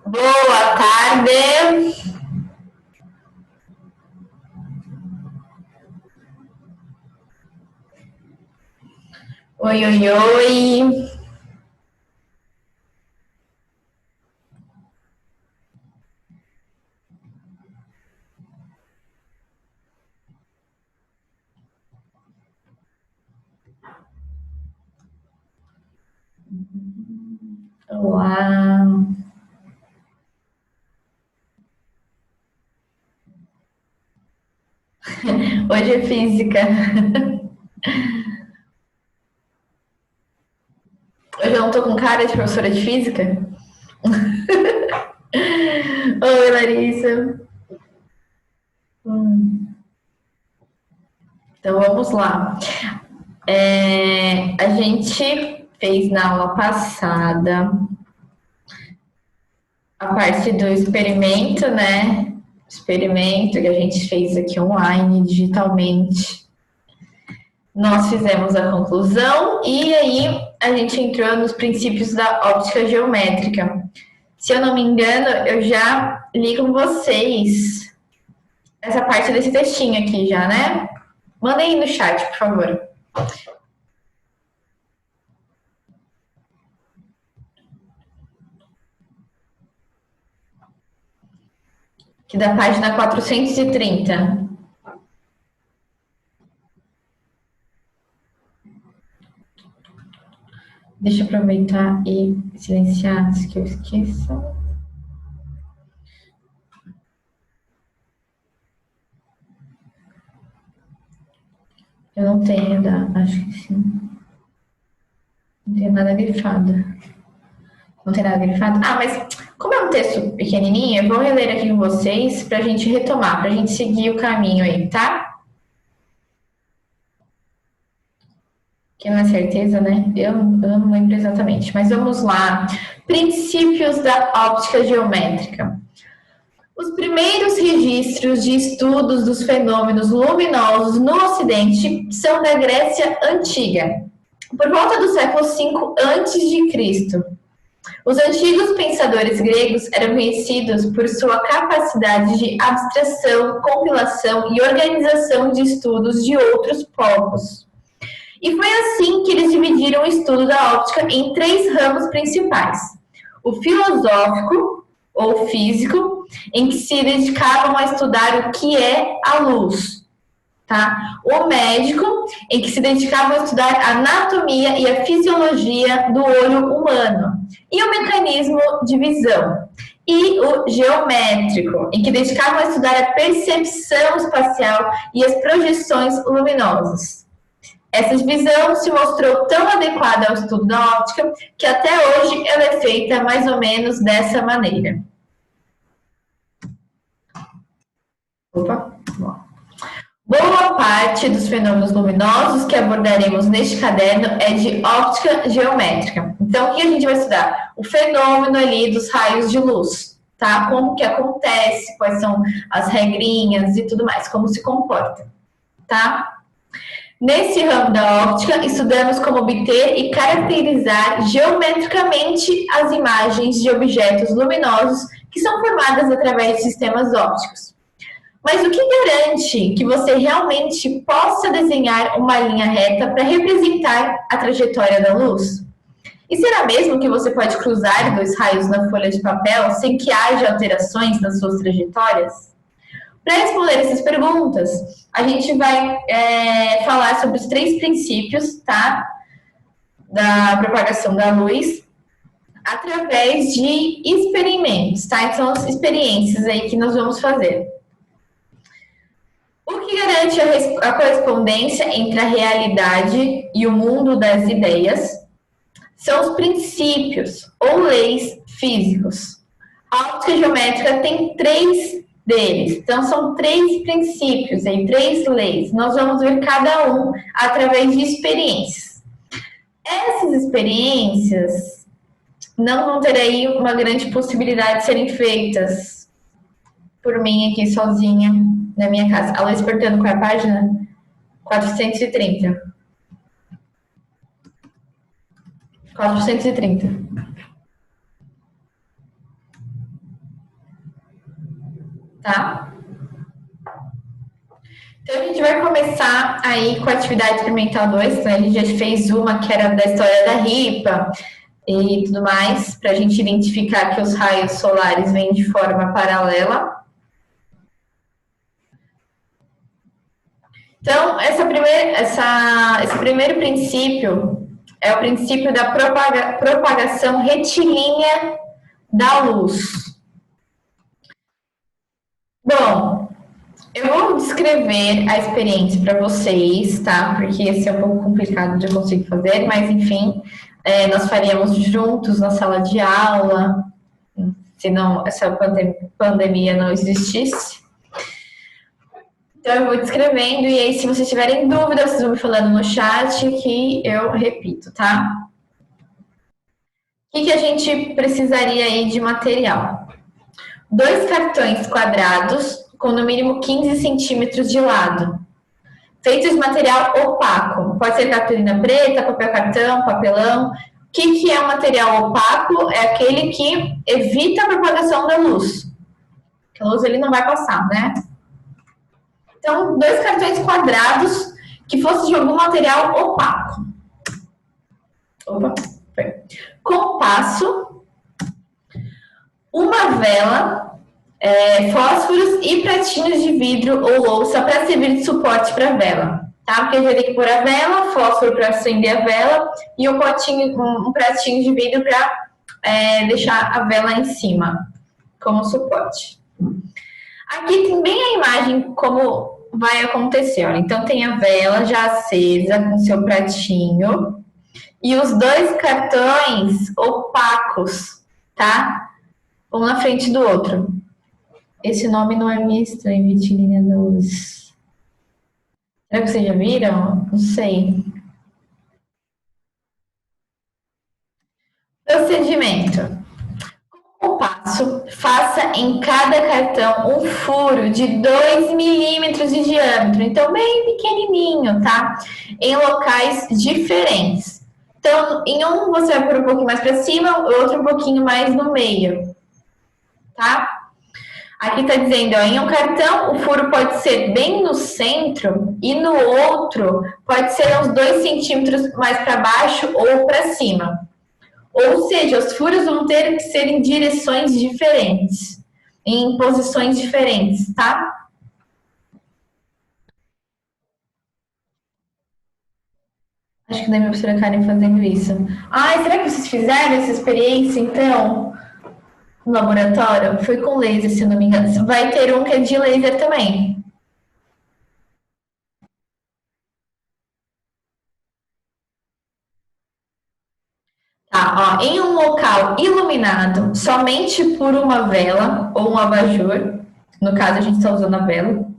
Boa tarde. Oi, oi, oi. Olá. Hoje é física. Hoje eu não tô com cara de professora de física. Oi, Larissa. Então vamos lá. A gente fez na aula passada a parte do experimento, né? Experimento que a gente fez aqui online, digitalmente. Nós fizemos a conclusão e aí a gente entrou nos princípios da óptica geométrica. Se eu não me engano, eu já li com vocês essa parte desse textinho aqui já, né? Mandem aí no chat, por favor. Que da página 430. Deixa eu aproveitar e silenciar antes que eu esqueça. Eu não tenho, acho que sim. Não tenho nada grifado. Não tem nada grifado? Ah, mas como é um texto pequenininho, eu vou reler aqui com vocês para a gente retomar, para a gente seguir o caminho aí, tá? Que não é certeza, né? Eu não lembro exatamente, mas vamos lá. Princípios da óptica geométrica. Os primeiros registros de estudos dos fenômenos luminosos no Ocidente são da Grécia Antiga, por volta do século V a.C. Os antigos pensadores gregos eram conhecidos por sua capacidade de abstração, compilação e organização de estudos de outros povos. E foi assim que eles dividiram o estudo da óptica em três ramos principais: o filosófico, ou físico, em que se dedicavam a estudar o que é a luz. Tá? O médico, em que se dedicavam a estudar a anatomia e a fisiologia do olho humano, e o mecanismo de visão. E o geométrico, em que dedicavam a estudar a percepção espacial e as projeções luminosas. Essa divisão se mostrou tão adequada ao estudo da óptica que até hoje ela é feita mais ou menos dessa maneira. Opa, boa parte dos fenômenos luminosos que abordaremos neste caderno é de óptica geométrica. Então, o que a gente vai estudar? O fenômeno ali dos raios de luz, tá? Como que acontece, quais são as regrinhas e tudo mais, como se comporta, tá? Nesse ramo da óptica, estudamos como obter e caracterizar geometricamente as imagens de objetos luminosos que são formadas através de sistemas ópticos. Mas o que garante que você realmente possa desenhar uma linha reta para representar a trajetória da luz? E será mesmo que você pode cruzar dois raios na folha de papel sem que haja alterações nas suas trajetórias? Para responder essas perguntas, a gente vai falar sobre os três princípios, tá? Da propagação da luz através de experimentos, tá? Então, as experiências aí que nós vamos fazer. O que garante a correspondência entre a realidade e o mundo das ideias são os princípios ou leis físicos. A óptica geométrica tem três deles, então são três princípios, três leis. Nós vamos ver cada um através de experiências. Essas experiências não vão ter aí uma grande possibilidade de serem feitas por mim aqui sozinha na minha casa. A Luiz perguntando qual é a página? 430. 430. tá? Então, a gente vai começar aí com a atividade experimental 2, né? A gente já fez uma que era da história da ripa e tudo mais, para a gente identificar que os raios solares vêm de forma paralela. Então, esse primeiro princípio é o princípio da propagação retilínea da luz. Bom, eu vou descrever a experiência para vocês, tá? Porque esse é um pouco complicado de eu conseguir fazer, mas enfim, nós faríamos juntos na sala de aula, se não essa pandemia não existisse. Então, eu vou descrevendo, e aí, se vocês tiverem dúvidas, vocês vão me falando no chat que eu repito, tá? O que a gente precisaria aí de material? 2 cartões quadrados com no mínimo 15 centímetros de lado, feitos de material opaco. Pode ser cartolina preta, papel cartão, papelão. O que é um material opaco? É aquele que evita a propagação da luz. A luz ele não vai passar, né? Então, 2 cartões quadrados que fossem de algum material opaco. Opa, foi. Compasso, uma vela, fósforos e pratinhos de vidro ou louça para servir de suporte para a vela, tá? Porque a gente vai ter que pôr a vela, fósforo para acender a vela e um pratinho de vidro para deixar a vela em cima como suporte. Aqui tem bem a imagem como vai acontecer, olha. Então tem a vela já acesa com seu pratinho e os 2 cartões opacos, tá? Um na frente do outro. Esse nome não é meio estranho, Vitilínea da Luz. Será que vocês já viram? Não sei. Procedimento. O passo, faça em cada cartão um furo de 2 milímetros de diâmetro, então bem pequenininho, tá? Em locais diferentes. Então, em um você vai pôr um pouquinho mais para cima, o outro um pouquinho mais no meio, tá? Aqui está dizendo, ó, em um cartão o furo pode ser bem no centro e no outro pode ser uns 2 centímetros mais para baixo ou para cima. Ou seja, os furos vão ter que ser em direções diferentes, em posições diferentes, tá? Acho que da minha professora Karen fazendo isso. Ai, será que vocês fizeram essa experiência, então? No laboratório? Foi com laser, se não me engano. Vai ter um que é de laser também. Tá, ó, em um local iluminado somente por uma vela ou um abajur, no caso a gente está usando a vela,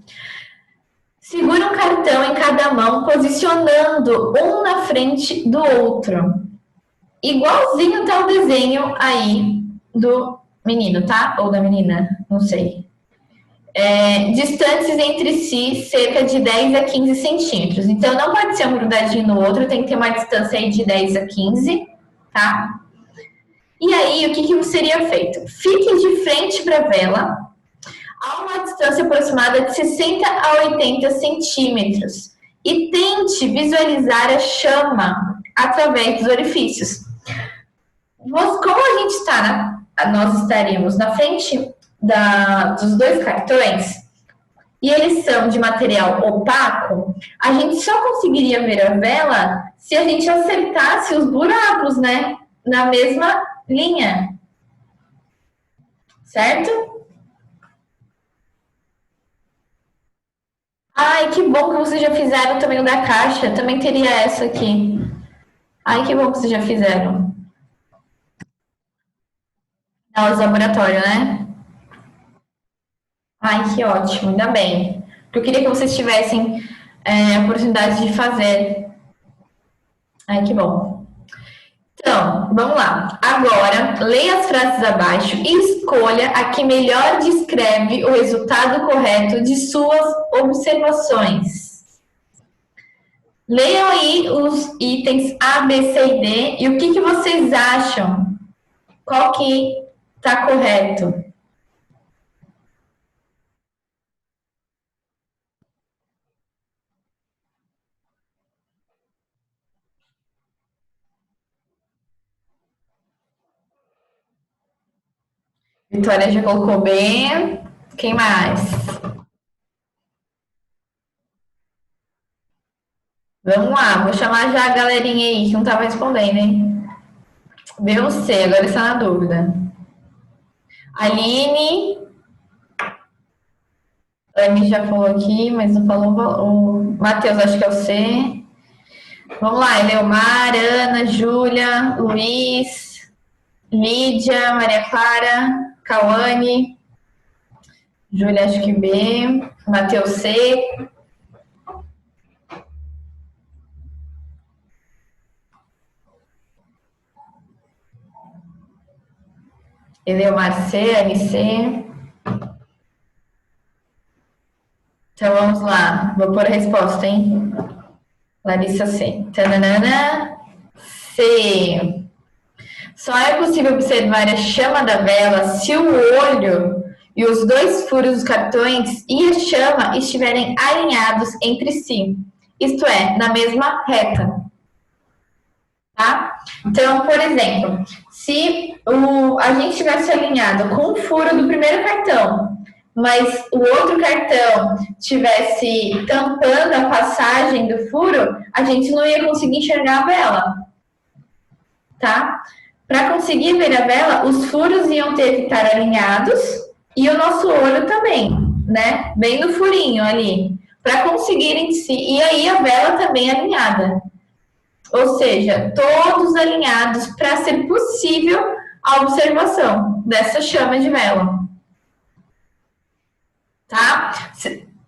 segura um cartão em cada mão, posicionando um na frente do outro. Igualzinho tá o desenho aí do menino, tá? Ou da menina, não sei. Distantes entre si, cerca de 10 a 15 centímetros. Então, não pode ser um grudadinho no outro, tem que ter uma distância aí de 10 a 15, tá? E aí, o que seria feito? Fique de frente para a vela, a uma distância aproximada de 60 a 80 centímetros e tente visualizar a chama através dos orifícios. Como a gente está, nós estaríamos na frente dos 2 cartões e eles são de material opaco, a gente só conseguiria ver a vela se a gente acertasse os buracos, né, na mesma linha, certo? Ai, que bom que vocês já fizeram também o da caixa. Também teria essa aqui. Ai, que bom que vocês já fizeram. Aulas de laboratório, né? Ai, que ótimo, ainda bem. Eu queria que vocês tivessem a oportunidade de fazer. Ai, que bom. Então, vamos lá. Agora, leia as frases abaixo e escolha a que melhor descreve o resultado correto de suas observações. Leiam aí os itens A, B, C e D e o que vocês acham? Qual que está correto? Vitória já colocou B. Quem mais? Vamos lá, vou chamar já a galerinha aí que não estava respondendo, hein? B ou C, agora está na dúvida. Aline. Anne já falou aqui, mas não falou o Matheus, acho que é o C. Vamos lá, Eleomar, Ana, Júlia, Luiz, Lídia, Maria Clara, Cauane. Júlia, acho que B. Matheus, C. Eleomar, C. Anne, C. Então vamos lá, vou pôr a resposta, hein? Larissa C. Tananana. C. Só é possível observar a chama da vela se o olho e os dois furos dos cartões e a chama estiverem alinhados entre si, isto é, na mesma reta. Tá? Então, por exemplo, se a gente tivesse alinhado com o furo do primeiro cartão, mas o outro cartão tivesse tampando a passagem do furo, a gente não ia conseguir enxergar a vela. Tá? Para conseguir ver a vela, os furos iam ter que estar alinhados e o nosso olho também, né? Bem no furinho ali, para conseguirem se. E aí a vela também alinhada. Ou seja, todos alinhados para ser possível a observação dessa chama de vela. Tá?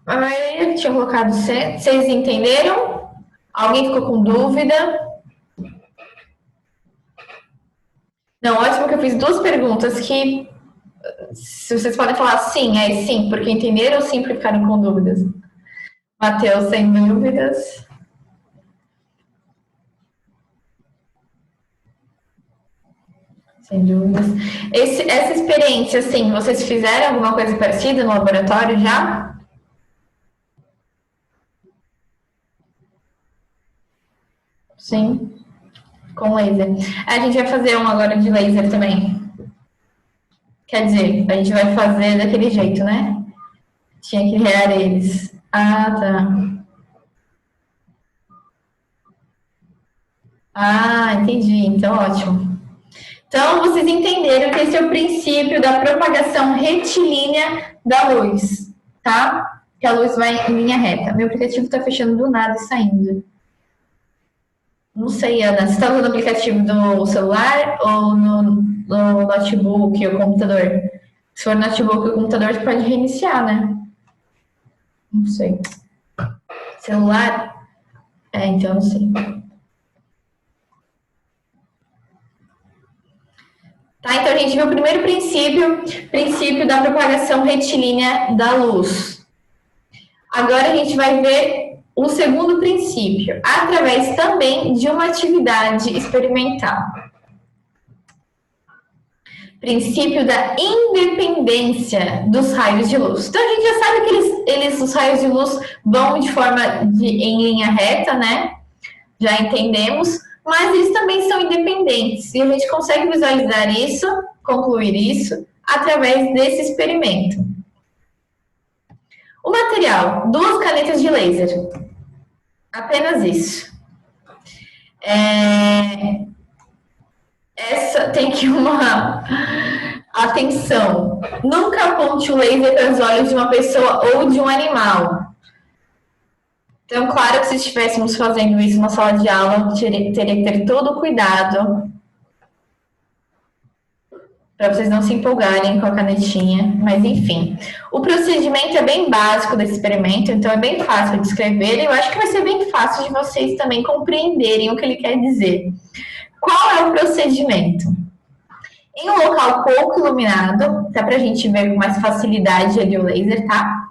A maioria tinha colocado C. Vocês entenderam? Alguém ficou com dúvida? Não, ótimo que eu fiz duas perguntas que se vocês podem falar sim, é sim, porque entenderam ou sim porque ficaram com dúvidas? Matheus, sem dúvidas. Sem dúvidas. Essa experiência, assim, vocês fizeram alguma coisa parecida no laboratório já? Sim, com laser. A gente vai fazer um agora de laser também. Quer dizer, a gente vai fazer daquele jeito, né? Tinha que rear eles. Ah, tá. Ah, entendi. Então, ótimo. Então, vocês entenderam que esse é o princípio da propagação retilínea da luz, tá? Que a luz vai em linha reta. Meu aplicativo está fechando do nada e saindo. Não sei, Ana, você está usando o aplicativo do celular ou no notebook ou computador? Se for notebook ou computador, você pode reiniciar, né? Não sei. Celular? É, então não sei. Tá, então a gente viu o primeiro princípio da propagação retilínea da luz. Agora a gente vai ver o segundo princípio, através também de uma atividade experimental. Princípio da independência dos raios de luz. Então a gente já sabe que os raios de luz vão de forma em linha reta, né? Já entendemos, mas eles também são independentes e a gente consegue visualizar isso, concluir isso, através desse experimento. O material, duas canetas de laser. Apenas isso. Essa tem que uma atenção. Nunca aponte o laser para os olhos de uma pessoa ou de um animal. Então, claro que se estivéssemos fazendo isso na sala de aula, teria que ter todo o cuidado para vocês não se empolgarem com a canetinha, mas enfim. O procedimento é bem básico desse experimento, então é bem fácil de escrever e eu acho que vai ser bem fácil de vocês também compreenderem o que ele quer dizer. Qual é o procedimento? Em um local pouco iluminado, dá para a gente ver com mais facilidade ali o laser, tá?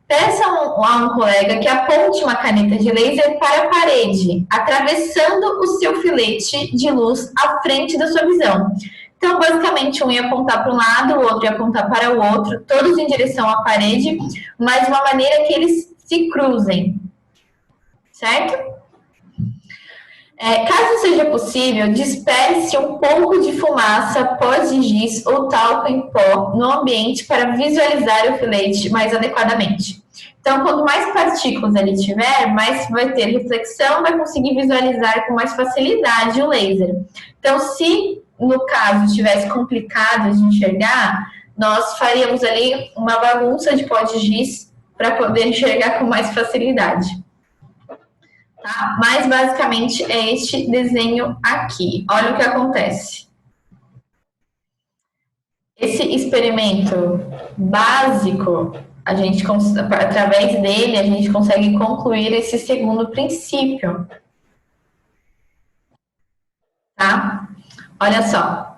Peça a um colega que aponte uma caneta de laser para a parede, atravessando o seu filete de luz à frente da sua visão. Então, basicamente, um ia apontar para um lado, o outro ia apontar para o outro, todos em direção à parede, mas de uma maneira que eles se cruzem, certo? Caso seja possível, disperse um pouco de fumaça, pó de giz ou talco em pó no ambiente para visualizar o filete mais adequadamente. Então, quanto mais partículas ele tiver, mais vai ter reflexão, vai conseguir visualizar com mais facilidade o laser. Então, se no caso estivesse complicado de enxergar, nós faríamos ali uma bagunça de pó de giz para poder enxergar com mais facilidade. Tá? Mas basicamente é este desenho aqui. Olha o que acontece. Esse experimento básico, a gente através dele a gente consegue concluir esse segundo princípio. Tá? Olha só.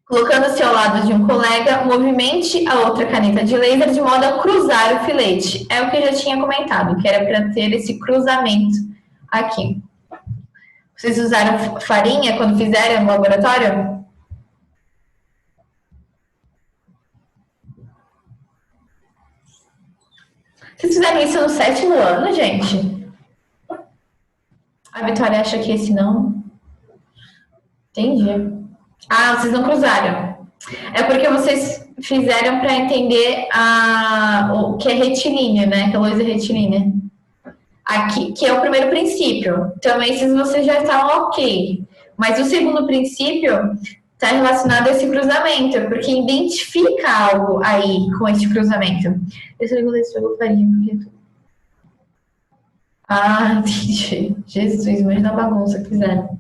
Colocando-se ao lado de um colega, movimente a outra caneta de laser de modo a cruzar o filete. É o que eu já tinha comentado, que era para ter esse cruzamento aqui. Vocês usaram farinha quando fizeram no laboratório? Vocês fizeram isso no 7º ano, gente? A Vitória acha que esse não. Entendi. Ah, vocês não cruzaram. É porque vocês fizeram para entender o que é retilíneo, né? Que é luz retilínea. Aqui, que é o primeiro princípio. Então, esses vocês já estavam ok. Mas o segundo princípio está relacionado a esse cruzamento, porque identifica algo aí com esse cruzamento. Eu faria, porque... Ah, entendi. Jesus, imagina a bagunça que fizeram.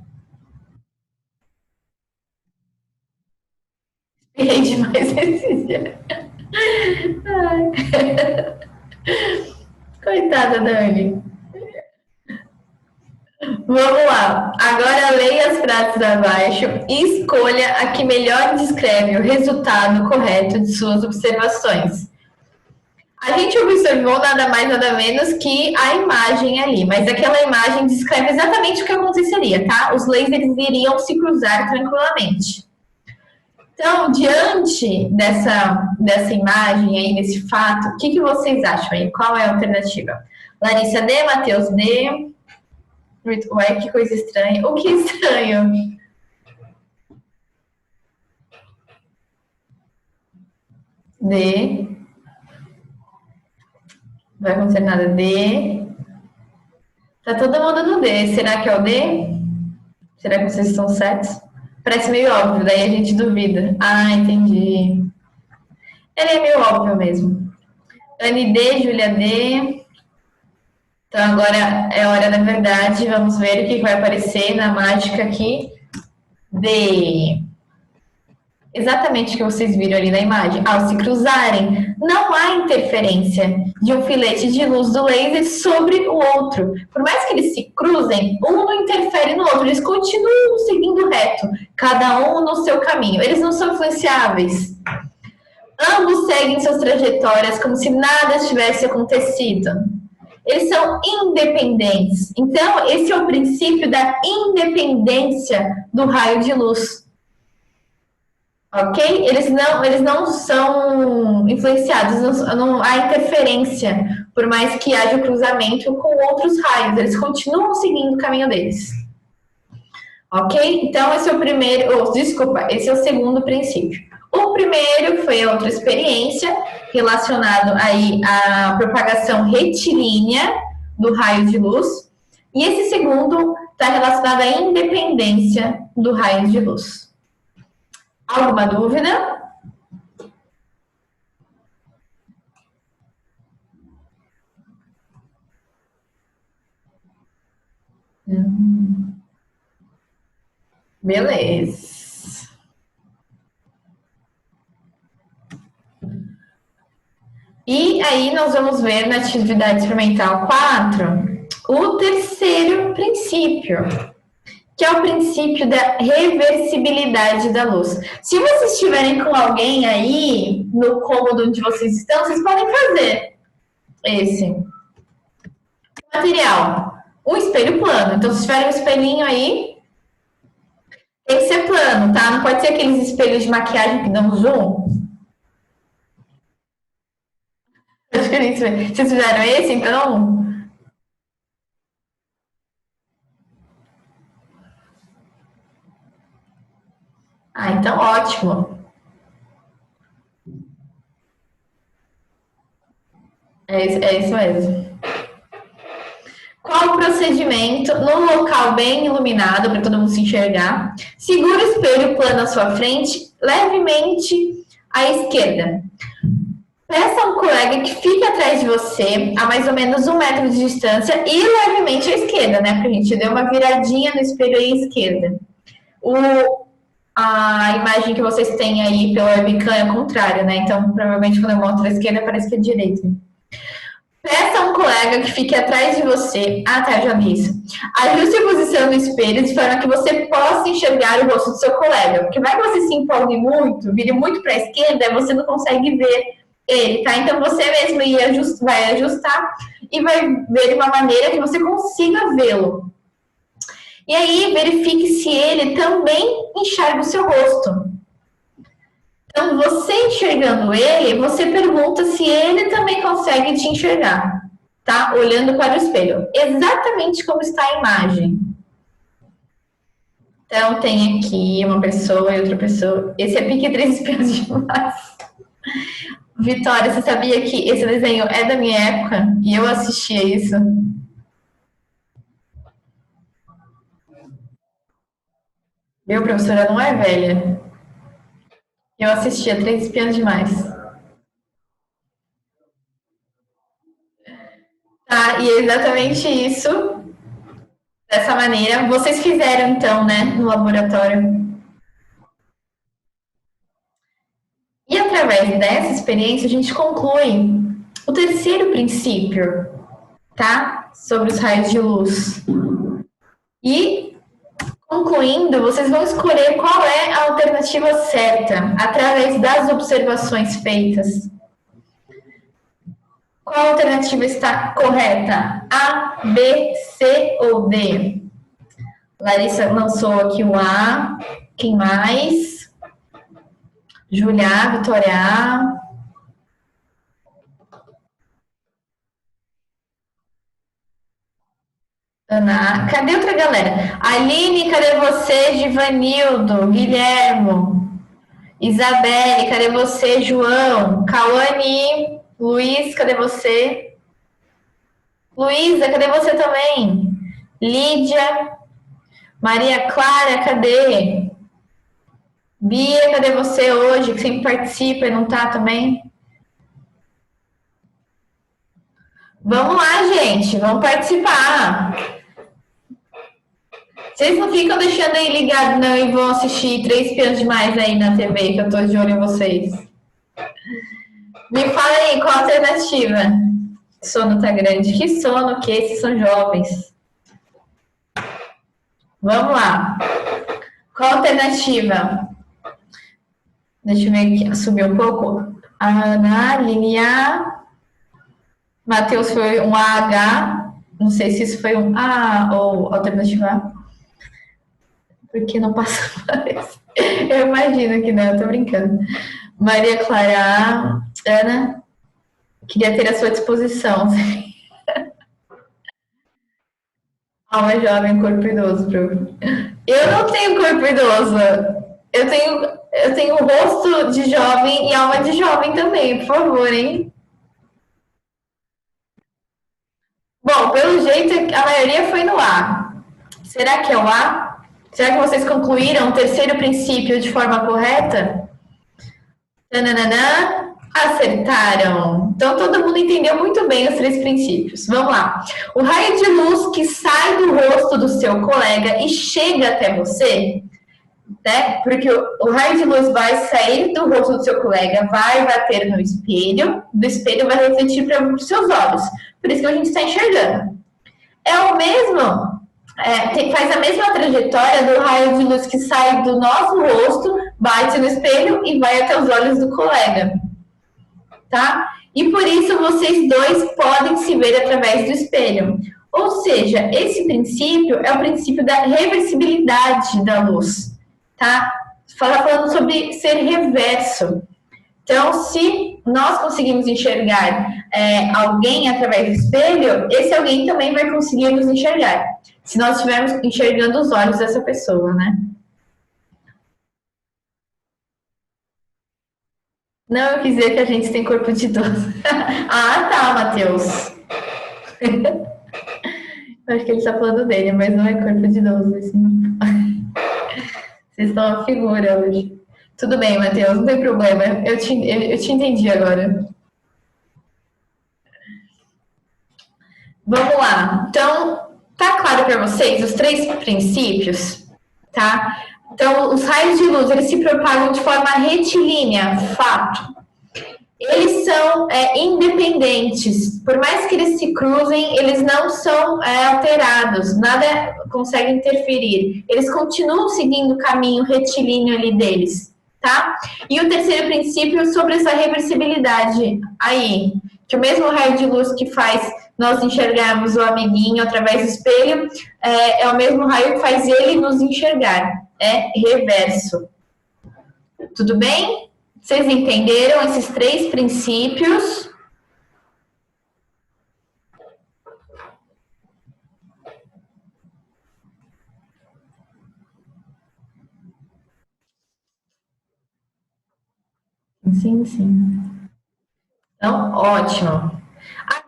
Errei demais esse dia. Coitada, Dani. Vamos lá. Agora leia as frases abaixo e escolha a que melhor descreve o resultado correto de suas observações. A gente observou nada mais, nada menos que a imagem ali, mas aquela imagem descreve exatamente o que aconteceria, tá? Os lasers iriam se cruzar tranquilamente. Então, diante dessa imagem aí, desse fato, o que vocês acham aí? Qual é a alternativa? Larissa D, Matheus D. Ué, que coisa estranha. O que estranho? D. Não vai acontecer nada. D. Tá todo mundo no D. Será que é o D? Será que vocês estão certos? Parece meio óbvio, daí a gente duvida. Ah, entendi. Ele é meio óbvio mesmo. Anne D, Júlia D. Então agora é hora da verdade. Vamos ver o que vai aparecer na mágica aqui. D. Exatamente o que vocês viram ali na imagem. Ao se cruzarem, não há interferência de um filete de luz do laser sobre o outro. Por mais que eles se cruzem, um não interfere no outro, eles continuam seguindo reto, cada um no seu caminho. Eles não são influenciáveis. Ambos seguem suas trajetórias como se nada tivesse acontecido. Eles são independentes. Então, esse é o princípio da independência do raio de luz. Ok? Eles não são influenciados, não há interferência, por mais que haja o cruzamento com outros raios, eles continuam seguindo o caminho deles. Ok? Então, esse é o primeiro, esse é o segundo princípio. O primeiro foi a outra experiência, relacionado aí à propagação retilínea do raio de luz, e esse segundo está relacionado à independência do raio de luz. Alguma dúvida? Beleza. E aí nós vamos ver na atividade experimental 4 o terceiro princípio, que é o princípio da reversibilidade da luz. Se vocês estiverem com alguém aí no cômodo onde vocês estão, vocês podem fazer esse material. Um espelho plano. Então, se tiverem um espelhinho aí, tem que ser plano, tá? Não pode ser aqueles espelhos de maquiagem que dão zoom. Vocês fizeram esse, então? Ah, então ótimo. É isso mesmo. Qual o procedimento num local bem iluminado para todo mundo se enxergar? Segura o espelho plano à sua frente, levemente à esquerda. Peça a um colega que fique atrás de você, a mais ou menos 1 metro de distância, e levemente à esquerda, né? Porque a gente deu uma viradinha no espelho aí à esquerda. O, a imagem que vocês têm aí pela webcam é o contrário, né? Então, provavelmente, quando eu mostro à esquerda, parece que é direita. Peça a um colega que fique atrás de você. Ah, tá, já vi isso. Ajuste a posição do espelho de forma que você possa enxergar o rosto do seu colega. Porque vai que você se empolgue muito, vire muito para a esquerda, e você não consegue ver ele, tá? Então você mesmo vai ajustar e vai ver de uma maneira que você consiga vê-lo. E aí, verifique se ele também enxerga o seu rosto. Então, você enxergando ele, você pergunta se ele também consegue te enxergar, tá? Olhando para o espelho. Exatamente como está a imagem. Então, tem aqui uma pessoa e outra pessoa. Esse é Pique 3 Espiãs Demais. Vitória, você sabia que esse desenho é da minha época? E eu assistia isso? Meu, professora não é velha. Eu assistia Três Espiãs Demais. Tá, e é exatamente isso. Dessa maneira, vocês fizeram então, né, no laboratório. E através dessa experiência, a gente conclui o terceiro princípio, tá? Sobre os raios de luz. E, concluindo, vocês vão escolher qual é a alternativa certa através das observações feitas. Qual alternativa está correta? A, B, C ou D? Larissa lançou aqui o A. Quem mais? Julia, Vitória A. Ana, cadê outra galera? Aline, cadê você? Givanildo, Guilhermo, Isabelle, cadê você? João, Cauane, Luiz, cadê você? Luísa, cadê você também? Lídia, Maria Clara, cadê? Bia, cadê você hoje? Que sempre participa e não tá também? Vamos lá, gente, vamos participar. Vocês não ficam deixando aí ligado, não, e vão assistir Três Espiãs Demais aí na TV, que eu tô de olho em vocês. Me fala aí, qual a alternativa? Sono tá grande. Que sono que esses são jovens. Vamos lá. Qual a alternativa? Deixa eu ver aqui, subir um pouco. Ana, linha. Matheus foi um AH. Não sei se isso foi um A ou alternativa A. Porque não passa mais. Eu imagino que não, eu tô brincando. Maria Clara, Ana, queria ter a sua disposição. Alma jovem, corpo idoso, prof. Eu não tenho corpo idoso. Eu tenho rosto de jovem e alma de jovem também, por favor, hein? Bom, pelo jeito, a maioria foi no A. Será que é o A? Será que vocês concluíram o terceiro princípio de forma correta? Tananana, acertaram. Então todo mundo entendeu muito bem os três princípios. Vamos lá. O raio de luz que sai do rosto do seu colega e chega até você, né? Porque o raio de luz vai sair do rosto do seu colega, vai bater no espelho, do espelho vai refletir para os seus olhos. Por isso que a gente está enxergando. É o mesmo, faz a mesma trajetória do raio de luz que sai do nosso rosto, bate no espelho e vai até os olhos do colega, tá? E por isso vocês dois podem se ver através do espelho. Ou seja, esse princípio é o princípio da reversibilidade da luz, tá? Falando sobre ser reverso. Então, se nós conseguimos enxergar alguém através do espelho, esse alguém também vai conseguir nos enxergar. Se nós estivermos enxergando os olhos dessa pessoa, né? Não, eu quis dizer que a gente tem corpo de idoso. Ah, tá, Matheus. Eu acho que ele está falando dele, mas não é corpo de idoso, assim. Vocês estão uma figura hoje. Tudo bem, Matheus, não tem problema. Eu te entendi agora. Vamos lá. Então, tá claro para vocês os três princípios, tá? Então, os raios de luz, eles se propagam de forma retilínea, fato. Eles são independentes. Por mais que eles se cruzem, eles não são alterados. Nada consegue interferir. Eles continuam seguindo o caminho retilíneo ali deles, tá? E o terceiro princípio sobre essa reversibilidade aí, que o mesmo raio de luz que faz nós enxergarmos o amiguinho através do espelho é o mesmo raio que faz ele nos enxergar. É reverso. Tudo bem? Vocês entenderam esses três princípios? Sim, sim. Então, ótimo.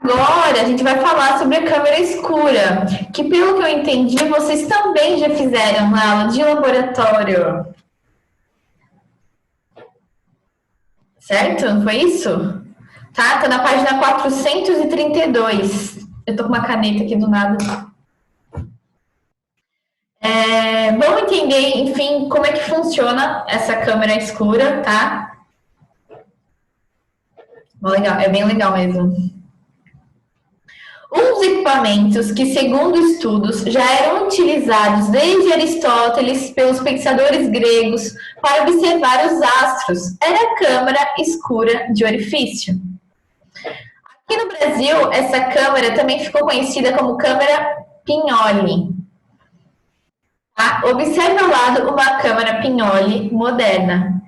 Agora a gente vai falar sobre a câmera escura, que pelo que eu entendi, vocês também já fizeram na aula de laboratório. Certo? Não foi isso? Tá na página 432. Eu tô com uma caneta aqui do nada. Vamos entender, enfim, como é que funciona essa câmera escura, tá? Legal, é bem legal mesmo. Uns equipamentos que, segundo estudos, já eram utilizados desde Aristóteles pelos pensadores gregos para observar os astros era a câmara escura de orifício. Aqui no Brasil, essa câmara também ficou conhecida como câmara Pignoli. Tá? Observe ao lado uma câmara Pignoli moderna.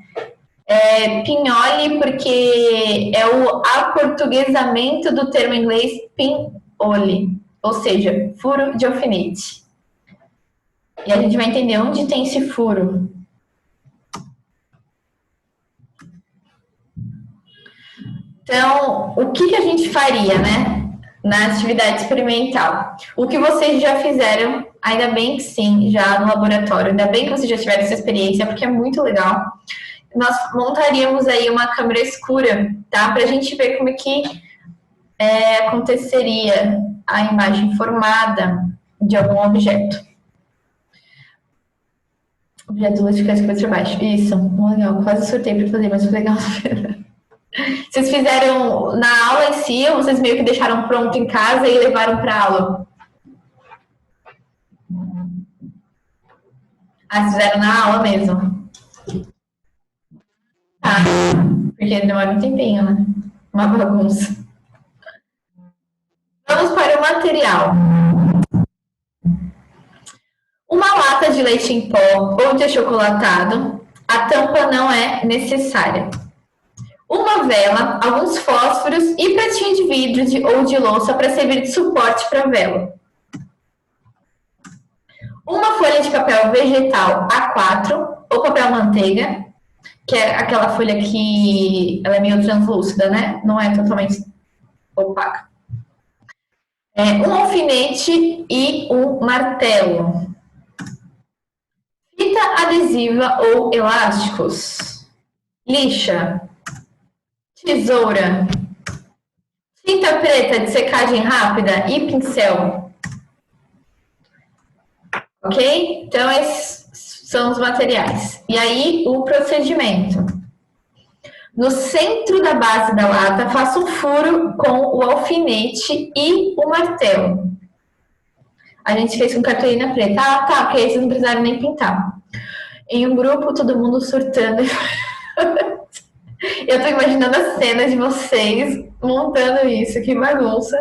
Pignoli porque é o aportuguesamento do termo inglês pinhole, ou seja, furo de alfinete. E a gente vai entender onde tem esse furo. Então, o que a gente faria, né, na atividade experimental? O que vocês já fizeram, ainda bem que sim, já no laboratório, ainda bem que vocês já tiveram essa experiência, porque é muito legal. Nós montaríamos aí uma câmera escura, tá? Pra gente ver como é que aconteceria a imagem formada de algum objeto. Objeto luz ficar escuro para baixo. Isso, legal. Quase sorteio para fazer, mas foi legal. Vocês fizeram na aula em si ou vocês meio que deixaram pronto em casa e levaram para aula? Ah, vocês fizeram na aula mesmo. Tá, porque demora um tempinho, né? Uma bagunça. Vamos para o material. Uma lata de leite em pó ou de achocolatado, a tampa não é necessária. Uma vela, alguns fósforos e pratinho de vidro ou de louça para servir de suporte para a vela. Uma folha de papel vegetal A4 ou papel manteiga, que é aquela folha que ela é meio translúcida, né? Não é totalmente opaca. Um alfinete e um martelo. Fita adesiva ou elásticos. Lixa. Tesoura. Tinta preta de secagem rápida e pincel. Ok? Então, esses são os materiais. E aí, o procedimento. No centro da base da lata, faça um furo com o alfinete e o martelo. A gente fez com cartolina preta. Ah, tá, porque aí vocês não precisaram nem pintar. Em um grupo, todo mundo surtando. Eu tô imaginando a cena de vocês montando isso, que bagunça.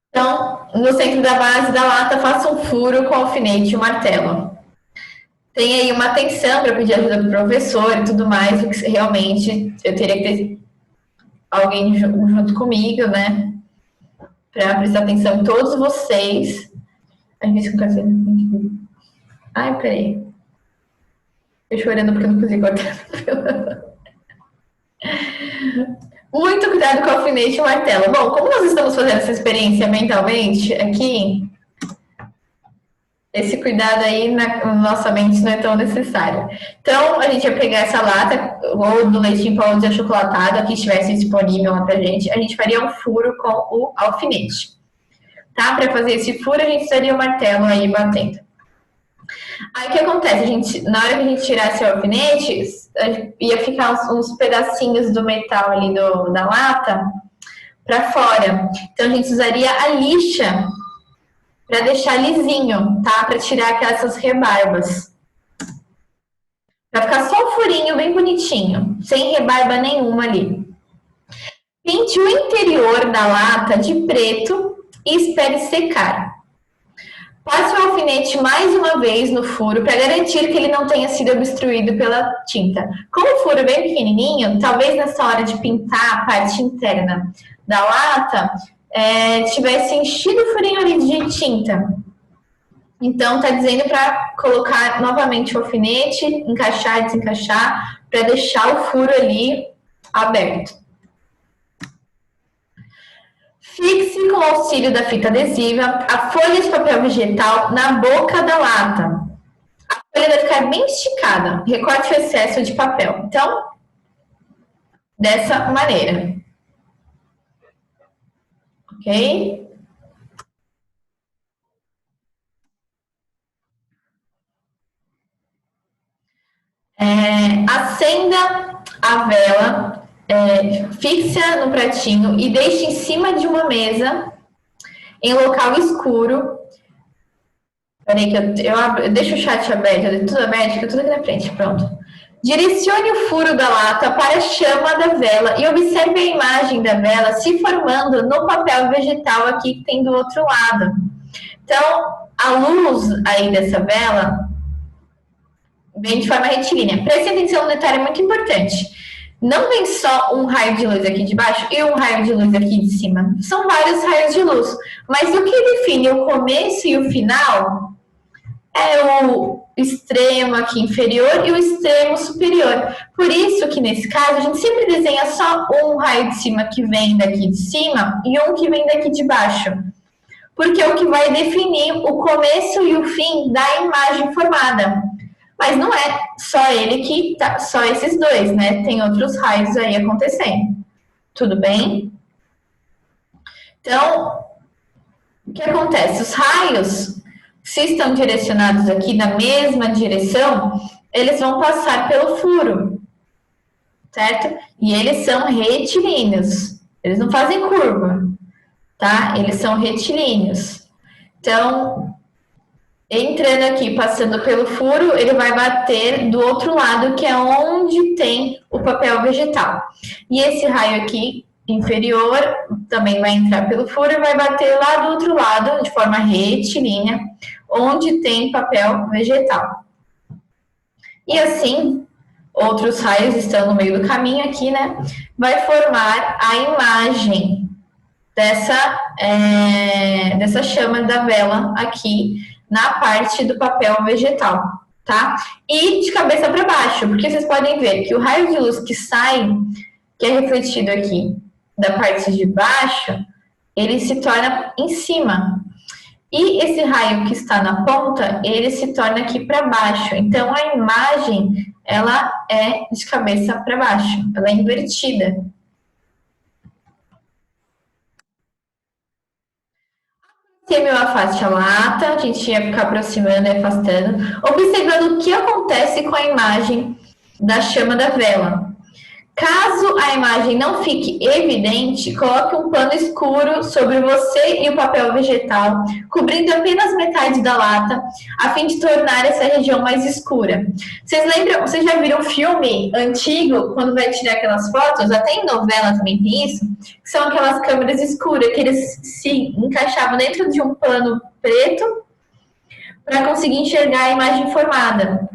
Então, no centro da base da lata, faça um furo com o alfinete e o martelo. Tem aí uma atenção para pedir ajuda do professor e tudo mais, porque realmente eu teria que ter alguém junto comigo, né? Para prestar atenção em todos vocês. A gente com Ai, peraí. Eu chorando porque eu não consegui cortar. Muito cuidado com o alfinete e o martelo. Bom, como nós estamos fazendo essa experiência mentalmente aqui, esse cuidado aí na nossa mente não é tão necessário. Então, a gente vai pegar essa lata, ou do leite em pó de achocolatado, aqui estivesse disponível lá pra gente, a gente faria um furo com o alfinete. Tá? Para fazer esse furo, a gente usaria o martelo aí batendo. Aí o que acontece? Na hora que a gente tirasse o alfinete, ia ficar uns pedacinhos do metal ali da lata para fora. Então a gente usaria a lixa para deixar lisinho, tá? Para tirar essas rebarbas. Para ficar só o furinho bem bonitinho, sem rebarba nenhuma ali. Pinte o interior da lata de preto e espere secar. Passe o alfinete mais uma vez no furo para garantir que ele não tenha sido obstruído pela tinta. Como o furo é bem pequenininho, talvez nessa hora de pintar a parte interna da lata, tivesse enchido o furinho ali de tinta. Então, tá dizendo para colocar novamente o alfinete, encaixar e desencaixar, para deixar o furo ali aberto. Fixe com o auxílio da fita adesiva a folha de papel vegetal na boca da lata. A folha deve ficar bem esticada. Recorte o excesso de papel. Então, dessa maneira. Ok? Acenda a vela, fixa no pratinho e deixe em cima de uma mesa em local escuro. Peraí que eu deixo o chat aberto, tudo aberto, fica tudo aqui na frente, pronto. Direcione o furo da lata para a chama da vela e observe a imagem da vela se formando no papel vegetal aqui que tem do outro lado. Então, a luz aí dessa vela vem de forma retilínea. Preste atenção no detalhe muito importante. Não vem só um raio de luz aqui de baixo e um raio de luz aqui de cima. São vários raios de luz. Mas o que define o começo e o final é o extremo aqui inferior e o extremo superior. Por isso que nesse caso a gente sempre desenha só um raio de cima que vem daqui de cima e um que vem daqui de baixo. Porque é o que vai definir o começo e o fim da imagem formada. Mas não é só ele que tá, só esses dois, né? Tem outros raios aí acontecendo. Tudo bem? Então, o que acontece? Os raios, se estão direcionados aqui na mesma direção, eles vão passar pelo furo, certo? E eles são retilíneos. Eles não fazem curva, tá? Eles são retilíneos. Então, entrando aqui, passando pelo furo, ele vai bater do outro lado, que é onde tem o papel vegetal. E esse raio aqui, inferior, também vai entrar pelo furo e vai bater lá do outro lado, de forma retilínea, onde tem papel vegetal. E assim, outros raios estão no meio do caminho aqui, né? Vai formar a imagem dessa chama da vela aqui, na parte do papel vegetal, tá? E de cabeça para baixo, porque vocês podem ver que o raio de luz que sai, que é refletido aqui da parte de baixo, ele se torna em cima. E esse raio que está na ponta, ele se torna aqui para baixo. Então, a imagem, ela é de cabeça para baixo, ela é invertida. Eu afaste a lata, a gente ia ficar aproximando e afastando, observando o que acontece com a imagem da chama da vela. Caso a imagem não fique evidente, coloque um pano escuro sobre você e o papel vegetal, cobrindo apenas metade da lata, a fim de tornar essa região mais escura. Vocês lembram, vocês já viram um filme antigo, quando vai tirar aquelas fotos, até em novela também tem isso, que são aquelas câmeras escuras, que eles se encaixavam dentro de um pano preto para conseguir enxergar a imagem formada,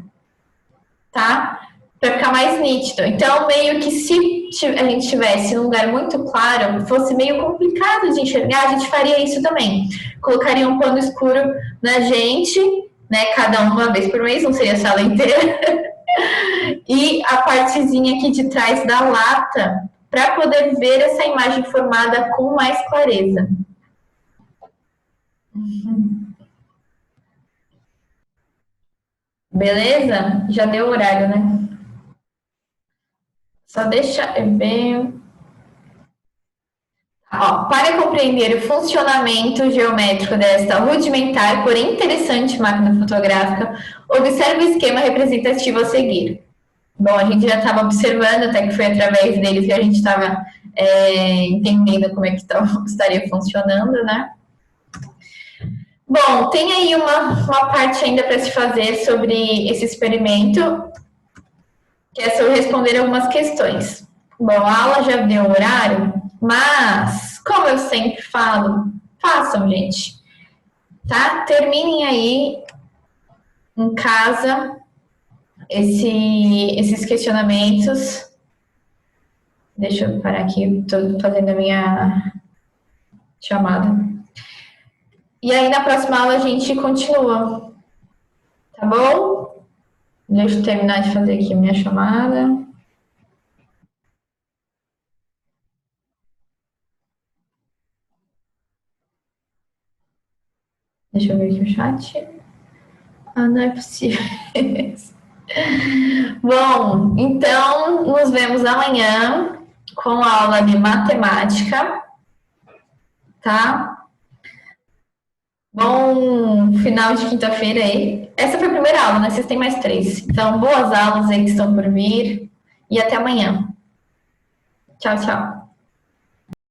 tá? Para ficar mais nítido. Então, meio que se a gente estivesse num lugar muito claro, fosse meio complicado de enxergar, a gente faria isso também. Colocaria um pano escuro na gente né? Cada uma vez por mês, não seria a sala inteira. E a partezinha aqui de trás da lata, para poder ver essa imagem formada com mais clareza. Beleza? Já deu o horário, né? Só deixa eu ver. Ó, para compreender o funcionamento geométrico desta rudimentar, porém interessante máquina fotográfica, observe o esquema representativo a seguir. Bom, a gente já estava observando, até que foi através deles que a gente estava entendendo como é que estaria funcionando, né? Bom, tem aí uma parte ainda para se fazer sobre esse experimento, que é sobre responder algumas questões. Bom, a aula já deu o horário, mas, como eu sempre falo, façam, gente, tá? Terminem aí em casa esses questionamentos. Deixa eu parar aqui, estou fazendo a minha chamada. E aí, na próxima aula, a gente continua, tá bom? Deixa eu terminar de fazer aqui a minha chamada. Deixa eu ver aqui o chat. Ah, não é possível. Bom, então nos vemos amanhã com a aula de matemática, tá? Bom final de quinta-feira aí. Essa foi a primeira aula, né? Vocês têm mais 3. Então, boas aulas aí que estão por vir e até amanhã. Tchau, tchau.